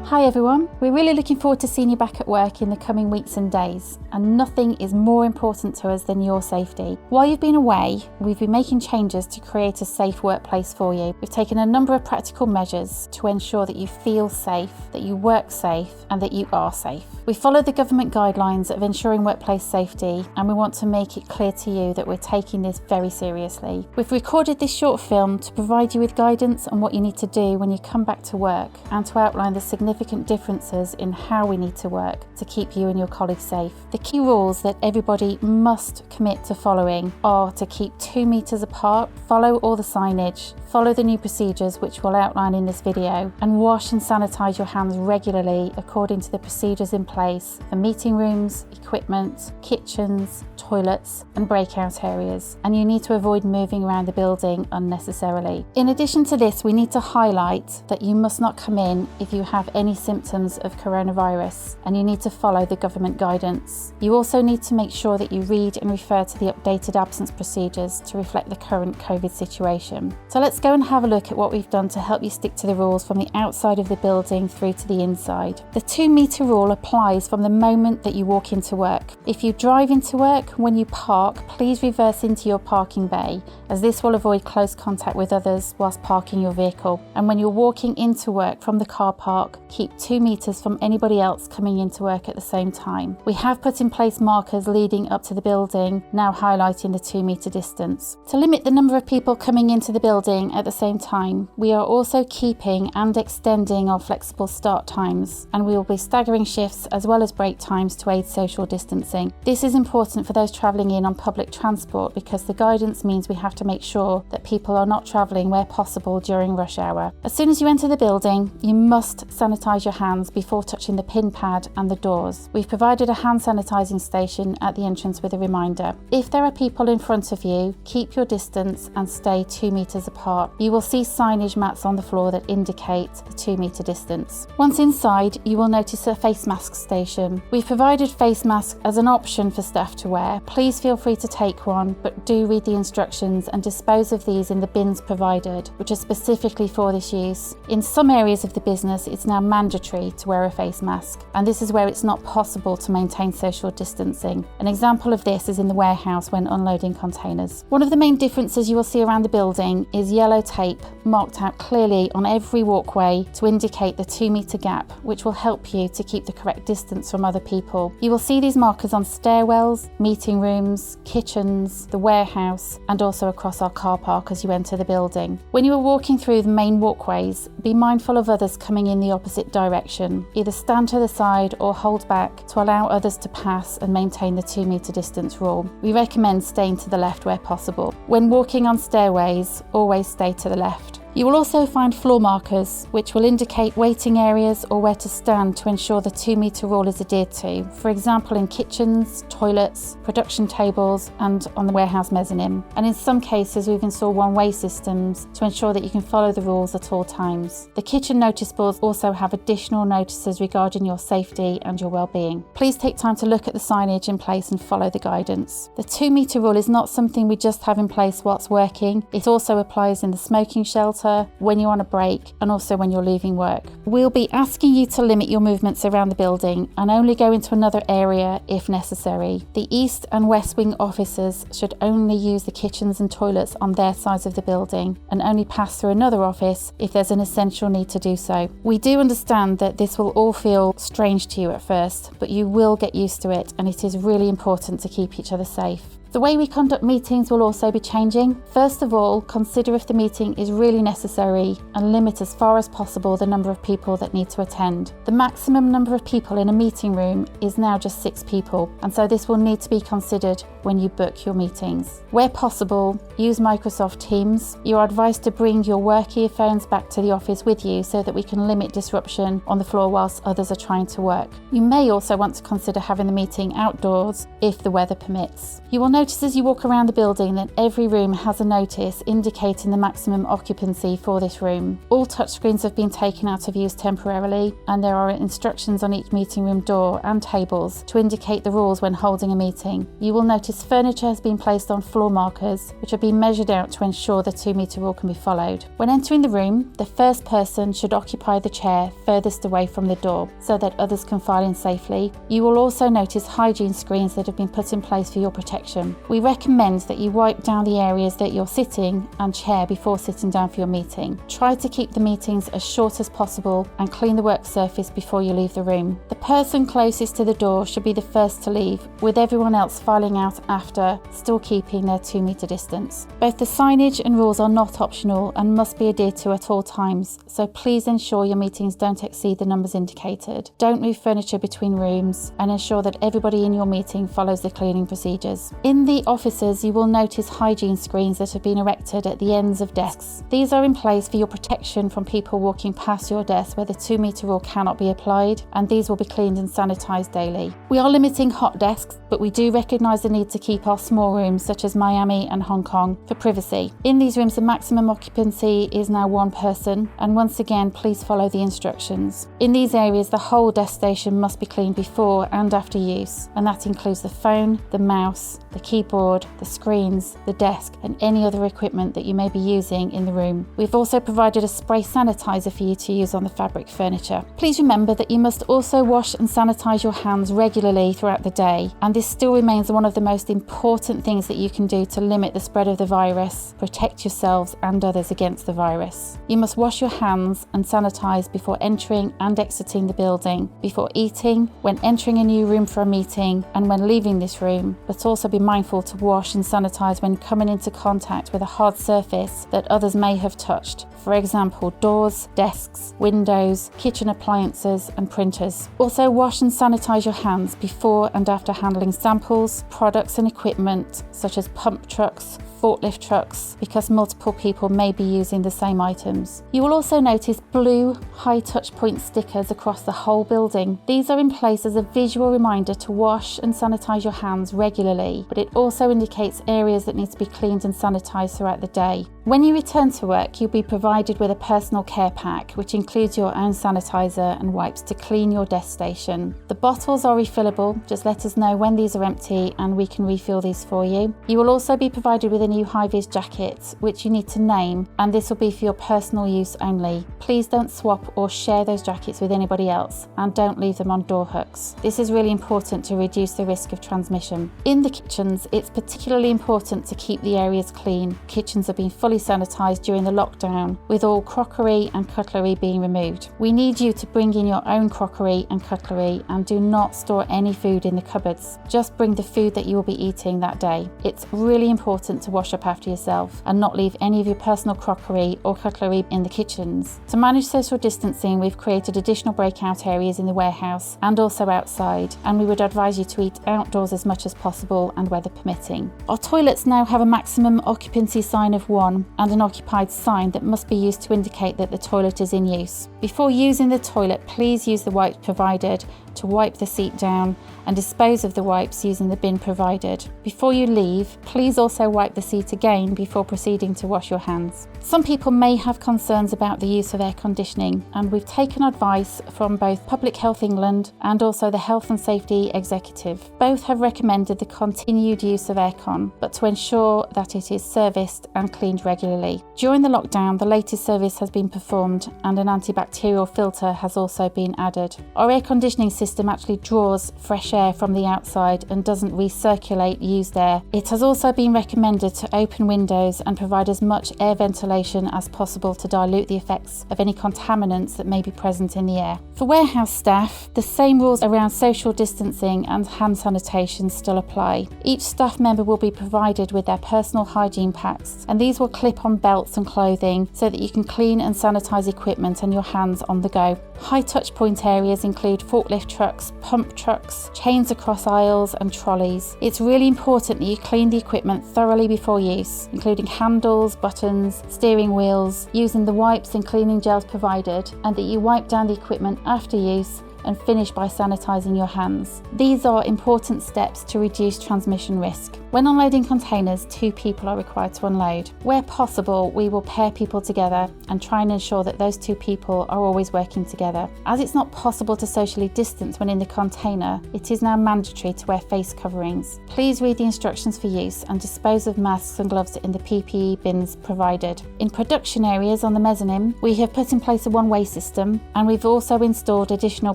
Hi everyone, we're really looking forward to seeing you back at work in the coming weeks and days, and nothing is more important to us than your safety. While you've been away, we've been making changes to create a safe workplace for you. We've taken a number of practical measures to ensure that you feel safe, that you work safe, and that you are safe. We follow the government guidelines of ensuring workplace safety, and we want to make it clear to you that we're taking this very seriously. We've recorded this short film to provide you with guidance on what you need to do when you come back to work, and to outline the significant differences in how we need to work to keep you and your colleagues safe. The key rules that everybody must commit to following are to keep 2 meters apart, follow all the signage, follow the new procedures which we'll outline in this video, and wash and sanitize your hands regularly according to the procedures in place for meeting rooms, equipment, kitchens, toilets, and breakout areas. And you need to avoid moving around the building unnecessarily. In addition to this, we need to highlight that you must not come in if you have any symptoms of coronavirus, and you need to follow the government guidance. You also need to make sure that you read and refer to the updated absence procedures to reflect the current COVID situation. So let's go and have a look at what we've done to help you stick to the rules from the outside of the building through to the inside. The 2 meter rule applies from the moment that you walk into work. If you drive into work, when you park, please reverse into your parking bay, as this will avoid close contact with others whilst parking your vehicle. And when you're walking into work from the car park, keep 2 meters from anybody else coming into work at the same time. We have put in place markers leading up to the building, now highlighting the 2 meter distance. To limit the number of people coming into the building at the same time, we are also keeping and extending our flexible start times, and we will be staggering shifts as well as break times to aid social distancing. This is important for those travelling in on public transport, because the guidance means we have to make sure that people are not travelling where possible during rush hour. As soon as you enter the building, you must sanitize your hands before touching the pin pad and the doors. We've provided a hand sanitizing station at the entrance with a reminder. If there are people in front of you, keep your distance and stay 2 meters apart. You will see signage mats on the floor that indicate the 2 meter distance. Once inside, you will notice a face mask station. We've provided face masks as an option for staff to wear. Please feel free to take one, but do read the instructions and dispose of these in the bins provided, which are specifically for this use. In some areas of the business, it's now mandatory to wear a face mask, and this is where it's not possible to maintain social distancing. An example of this is in the warehouse when unloading containers. One of the main differences you will see around the building is yellow tape marked out clearly on every walkway to indicate the 2 meter gap, which will help you to keep the correct distance from other people. You will see these markers on stairwells, meeting rooms, kitchens, the warehouse, and also across our car park as you enter the building. When you are walking through the main walkways, be mindful of others coming in the opposite direction. Either stand to the side or hold back to allow others to pass and maintain the 2 meter distance rule. We recommend staying to the left where possible. When walking on stairways, always stay to the left. You will also find floor markers, which will indicate waiting areas or where to stand to ensure the 2 meter rule is adhered to. For example, in kitchens, toilets, production tables, and on the warehouse mezzanine. And in some cases, we've installed one-way systems to ensure that you can follow the rules at all times. The kitchen notice boards also have additional notices regarding your safety and your well-being. Please take time to look at the signage in place and follow the guidance. The 2 meter rule is not something we just have in place whilst working. It also applies in the smoking shelter, when you're on a break, and also when you're leaving work. We'll be asking you to limit your movements around the building and only go into another area if necessary. The east and west wing officers should only use the kitchens and toilets on their sides of the building, and only pass through another office if there's an essential need to do so. We do understand that this will all feel strange to you at first, but you will get used to it, and it is really important to keep each other safe. The way we conduct meetings will also be changing. First of all, consider if the meeting is really necessary and limit as far as possible the number of people that need to attend. The maximum number of people in a meeting room is now just 6 people, and so this will need to be considered when you book your meetings. Where possible, use Microsoft Teams. You are advised to bring your work earphones back to the office with you so that we can limit disruption on the floor whilst others are trying to work. You may also want to consider having the meeting outdoors if the weather permits. You will notice as you walk around the building that every room has a notice indicating the maximum occupancy for this room. All touchscreens have been taken out of use temporarily, and there are instructions on each meeting room door and tables to indicate the rules when holding a meeting. You will notice notice furniture has been placed on floor markers, which are being measured out to ensure the 2-metre rule can be followed. When entering the room, the first person should occupy the chair furthest away from the door so that others can file in safely. You will also notice hygiene screens that have been put in place for your protection. We recommend that you wipe down the areas that you're sitting and chair before sitting down for your meeting. Try to keep the meetings as short as possible and clean the work surface before you leave the room. The person closest to the door should be the first to leave, with everyone else filing out after, still keeping their 2-metre distance. Both the signage and rules are not optional and must be adhered to at all times, so please ensure your meetings don't exceed the numbers indicated. Don't move furniture between rooms and ensure that everybody in your meeting follows the cleaning procedures. In the offices, you will notice hygiene screens that have been erected at the ends of desks. These are in place for your protection from people walking past your desk where the 2-metre rule cannot be applied, and these will be cleaned and sanitised daily. We are limiting hot desks, but we do recognise the need to keep our small rooms such as Miami and Hong Kong for privacy. In these rooms, the maximum occupancy is now 1 person, and once again, please follow the instructions. In these areas, the whole desk station must be cleaned before and after use, and that includes the phone, the mouse, the keyboard, the screens, the desk, and any other equipment that you may be using in the room. We've also provided a spray sanitizer for you to use on the fabric furniture. Please remember that you must also wash and sanitize your hands regularly throughout the day, and this still remains one of the most important things that you can do to limit the spread of the virus, protect yourselves and others against the virus. You must wash your hands and sanitize before entering and exiting the building, before eating, when entering a new room for a meeting, and when leaving this room, but also be mindful to wash and sanitize when coming into contact with a hard surface that others may have touched. For example, doors, desks, windows, kitchen appliances and printers. Also wash and sanitize your hands before and after handling samples, products and equipment such as pump trucks, forklift trucks, because multiple people may be using the same items. You will also notice blue high touch point stickers across the whole building. These are in place as a visual reminder to wash and sanitize your hands regularly, but it also indicates areas that need to be cleaned and sanitized throughout the day. When you return to work, you'll be provided with a personal care pack, which includes your own sanitizer and wipes to clean your desk station. The bottles are refillable. Just let us know when these are empty and we can refill these for you. You will also be provided with a new high-vis jacket, which you need to name, and this will be for your personal use only. Please don't swap or share those jackets with anybody else, and don't leave them on door hooks. This is really important to reduce the risk of transmission. In the kitchens, it's particularly important to keep the areas clean. Kitchens have been fully sanitised during the lockdown, with all crockery and cutlery being removed. We need you to bring in your own crockery and cutlery, and do not store any food in the cupboards. Just bring the food that you will be eating that day. It's really important to wash up after yourself and not leave any of your personal crockery or cutlery in the kitchens. To manage social distancing, we've created additional breakout areas in the warehouse and also outside, and we would advise you to eat outdoors as much as possible and weather permitting. Our toilets now have a maximum occupancy sign of 1 and an occupied sign that must be used to indicate that the toilet is in use. Before using the toilet, please use the wipes provided to wipe the seat down and dispose of the wipes using the bin provided. Before you leave, please also wipe the seat again before proceeding to wash your hands. Some people may have concerns about the use of air conditioning, and we've taken advice from both Public Health England and also the Health and Safety Executive. Both have recommended the continued use of aircon, but to ensure that it is serviced and cleaned regularly. During the lockdown, the latest service has been performed and an antibacterial filter has also been added. Our air conditioning system actually draws fresh air from the outside and doesn't recirculate used air. It has also been recommended to open windows and provide as much air ventilation as possible to dilute the effects of any contaminants that may be present in the air. For warehouse staff, the same rules around social distancing and hand sanitation still apply. Each staff member will be provided with their personal hygiene packs, and these will clip on belts and clothing so that you can clean and sanitize equipment and your hands on the go. High touch point areas include forklift trucks, pump trucks, chains across aisles and trolleys. It's really important that you clean the equipment thoroughly before use, including handles, buttons, steering wheels, using the wipes and cleaning gels provided, and that you wipe down the equipment after use and finish by sanitising your hands. These are important steps to reduce transmission risk. When unloading containers, 2 people are required to unload. Where possible, we will pair people together and try and ensure that those 2 people are always working together. As it's not possible to socially distance when in the container, it is now mandatory to wear face coverings. Please read the instructions for use and dispose of masks and gloves in the PPE bins provided. In production areas on the mezzanine, we have put in place a one-way system, and we've also installed additional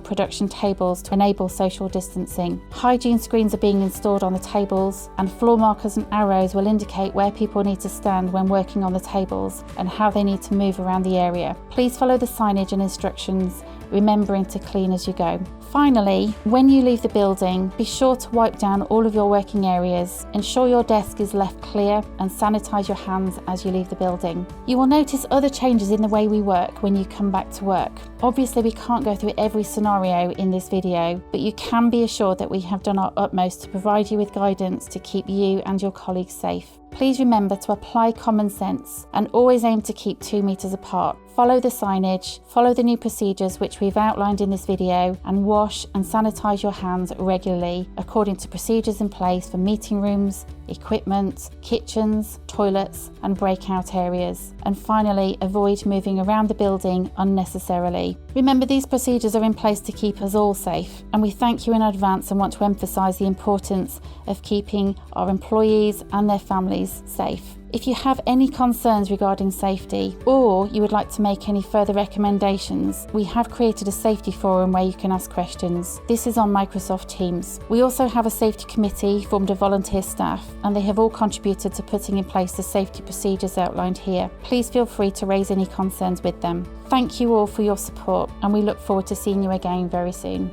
production tables to enable social distancing. Hygiene screens are being installed on the tables, and floor markers and arrows will indicate where people need to stand when working on the tables and how they need to move around the area. Please follow the signage and instructions, remembering to clean as you go. Finally, when you leave the building, be sure to wipe down all of your working areas, ensure your desk is left clear, and sanitize your hands as you leave the building. You will notice other changes in the way we work when you come back to work. Obviously, we can't go through every scenario in this video, but you can be assured that we have done our utmost to provide you with guidance to keep you and your colleagues safe. Please remember to apply common sense and always aim to keep 2 meters apart. Follow the signage, follow the new procedures which we've outlined in this video, and wash and sanitize your hands regularly according to procedures in place for meeting rooms, equipment, kitchens, toilets and breakout areas. And finally, avoid moving around the building unnecessarily. Remember, these procedures are in place to keep us all safe, and we thank you in advance and want to emphasise the importance of keeping our employees and their families safe. If you have any concerns regarding safety, or you would like to make any further recommendations, we have created a safety forum where you can ask questions. This is on Microsoft Teams. We also have a safety committee formed of volunteer staff, and they have all contributed to putting in place the safety procedures outlined here. Please feel free to raise any concerns with them. Thank you all for your support, and we look forward to seeing you again very soon.